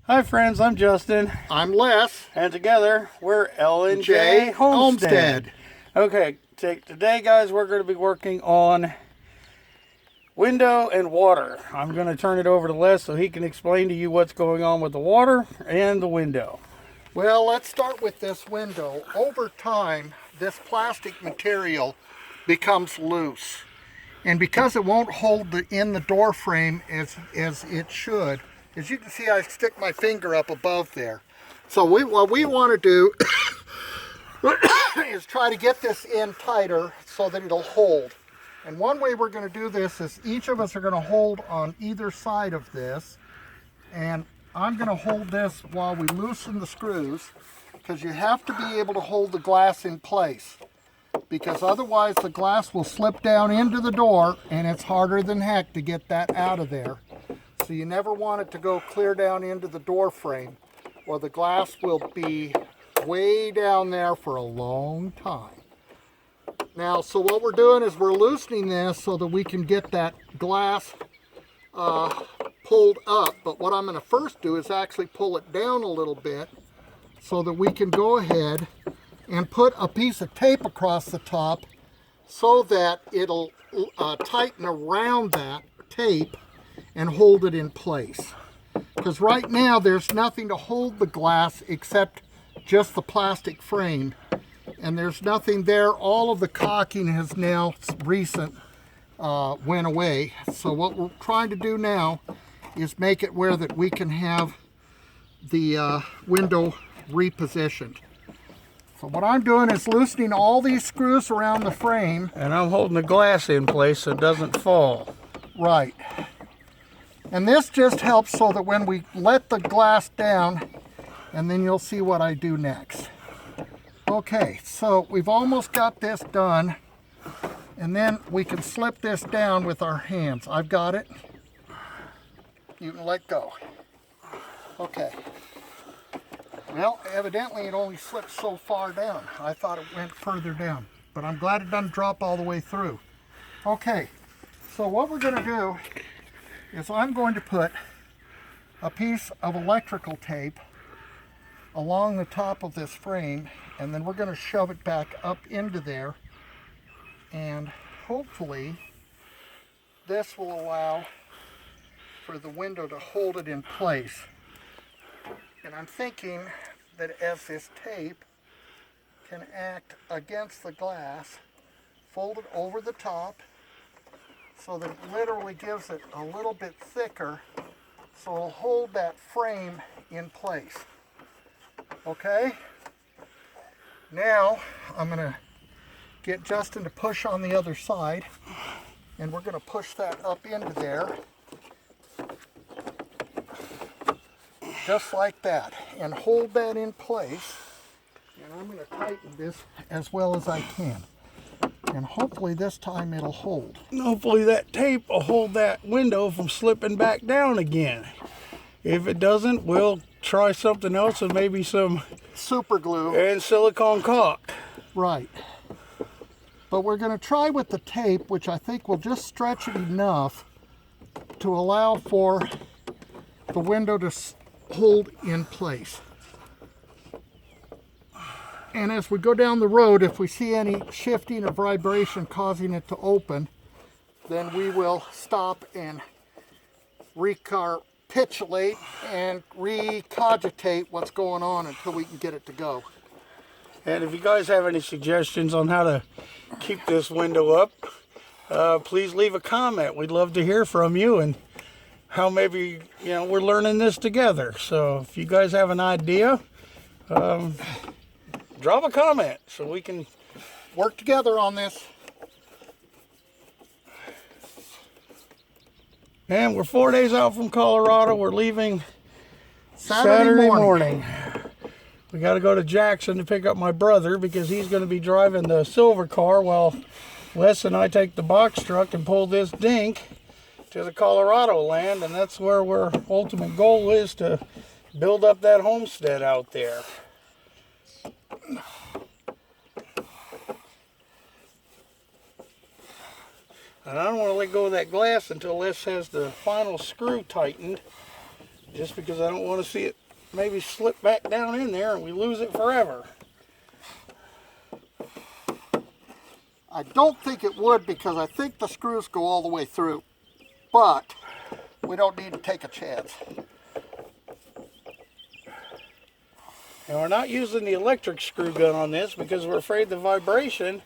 Hi friends, I'm Justin, I'm Les. and together we're L&J Homestead. Okay, today guys, we're going to be working on window and water. I'm going to turn it over to Les so he can explain to you what's going on with the water and the window. Well, let's start with this window. Over time, this plastic material becomes loose. And because it won't hold in the door frame as it should, as you can see, I stick my finger up above there. So what we want to do is try to get this in tighter so that it'll hold. And one way we're going to do this is each of us are going to hold on either side of this. And I'm going to hold this while we loosen the screws, because you have to be able to hold the glass in place, because otherwise the glass will slip down into the door and it's harder than heck to get that out of there. So you never want it to go clear down into the door frame, or the glass will be way down there for a long time. Now, so what we're doing is we're loosening this so that we can get that glass pulled up. But what I'm going to first do is actually pull it down a little bit so that we can go ahead and put a piece of tape across the top so that it'll tighten around that tape and hold it in place. Because right now there's nothing to hold the glass except just the plastic frame, and there's nothing there. All of the caulking has now went away. So what we're trying to do now is make it where that we can have the window repositioned. So what I'm doing is loosening all these screws around the frame. And I'm holding the glass in place so it doesn't fall. Right. And this just helps so that when we let the glass down, and then you'll see what I do next. Okay, so we've almost got this done, and then we can slip this down with our hands. I've got it. You can let go. Okay. Well, evidently it only slipped so far down. I thought it went further down, but I'm glad it doesn't drop all the way through. Okay, so what we're going to do is I'm going to put a piece of electrical tape along the top of this frame, and then we're going to shove it back up into there, and hopefully this will allow for the window to hold it in place. And I'm thinking that as this tape can act against the glass, fold it over the top so that it literally gives it a little bit thicker, so it'll hold that frame in place. Okay? Now I'm going to get Justin to push on the other side, and we're going to push that up into there. Just like that, and hold that in place. And I'm going to tighten this as well as I can. And hopefully this time it'll hold. And hopefully that tape will hold that window from slipping back down again. If it doesn't, we'll try something else and maybe some super glue and silicone caulk. Right. But we're going to try with the tape, which I think will just stretch it enough to allow for the window to hold in place. And as we go down the road, if we see any shifting or vibration causing it to open, then we will stop and recapitulate and recogitate what's going on until we can get it to go. And if you guys have any suggestions on how to keep this window up, please leave a comment. We'd love to hear from you, and how maybe, we're learning this together. So if you guys have an idea, drop a comment so we can work together on this. And we're 4 days out from Colorado. We're leaving Saturday morning. We got to go to Jackson to pick up my brother because he's going to be driving the silver car while Les and I take the box truck and pull this dink to the Colorado land, and that's where our ultimate goal is, to build up that homestead out there. And I don't want to let go of that glass until Les has the final screw tightened. just because I don't want to see it maybe slip back down in there and we lose it forever. I don't think it would, because I think the screws go all the way through, but we don't need to take a chance. And we're not using the electric screw gun on this because we're afraid the vibration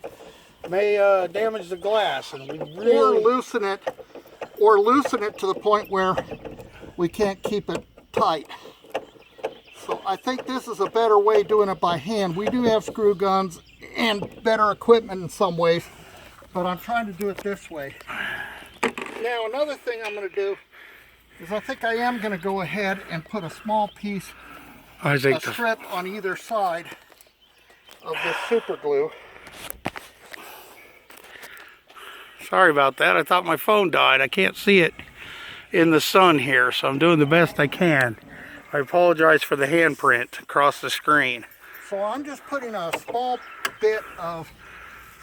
may damage the glass, and we really or loosen it to the point where we can't keep it tight. So I think this is a better way doing it by hand. We do have screw guns and better equipment in some ways, but I'm trying to do it this way. Now another thing I'm going to do is I think I am going to go ahead and put a small piece, a strip on either side of this super glue. Sorry about that. I thought my phone died. I can't see it in the sun here, so I'm doing the best I can. I apologize for the handprint across the screen. So I'm just putting a small bit of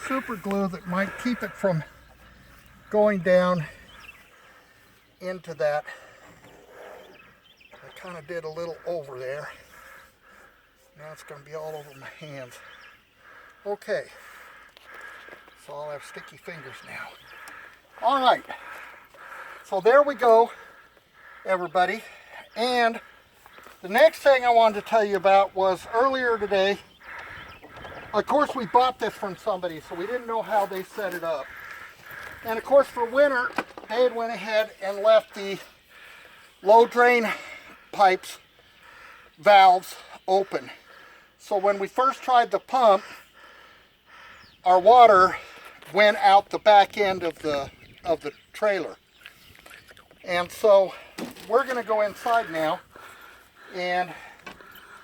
super glue that might keep it from going down into that. I kind of did a little over there. Now it's going to be all over my hands. Okay. So I'll have sticky fingers now. All right. So there we go, everybody. And the next thing I wanted to tell you about was earlier today. Of course, we bought this from somebody, so we didn't know how they set it up. And of course, for winter, they had went ahead and left the low drain pipes, valves open. So when we first tried the pump, our water went out the back end of the trailer. And so we're going to go inside now, and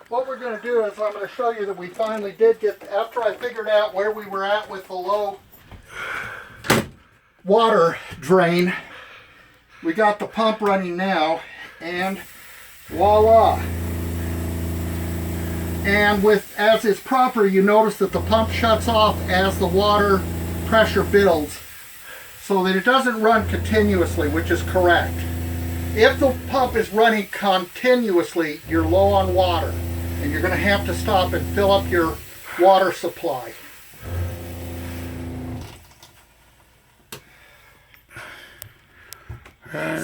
what we're going to do is I'm going to show you that we finally did get, after I figured out where we were at with the low water drain, we got the pump running now, and voila. And as is proper, you notice that the pump shuts off as the water pressure builds, so that it doesn't run continuously, which is correct. If the pump is running continuously, you're low on water, and you're going to have to stop and fill up your water supply.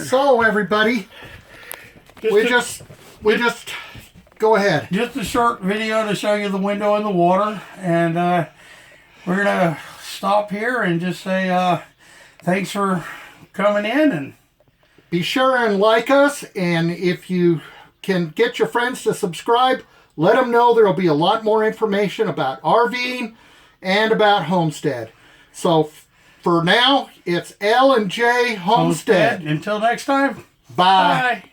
So everybody, we just go ahead. Just a short video to show you the window in the water, and we're gonna stop here and just say thanks for coming in, and be sure and like us, and if you can get your friends to subscribe, let them know there'll be a lot more information about RVing and about Homestead. So for now, it's L and J Homestead. Until next time, Bye. bye.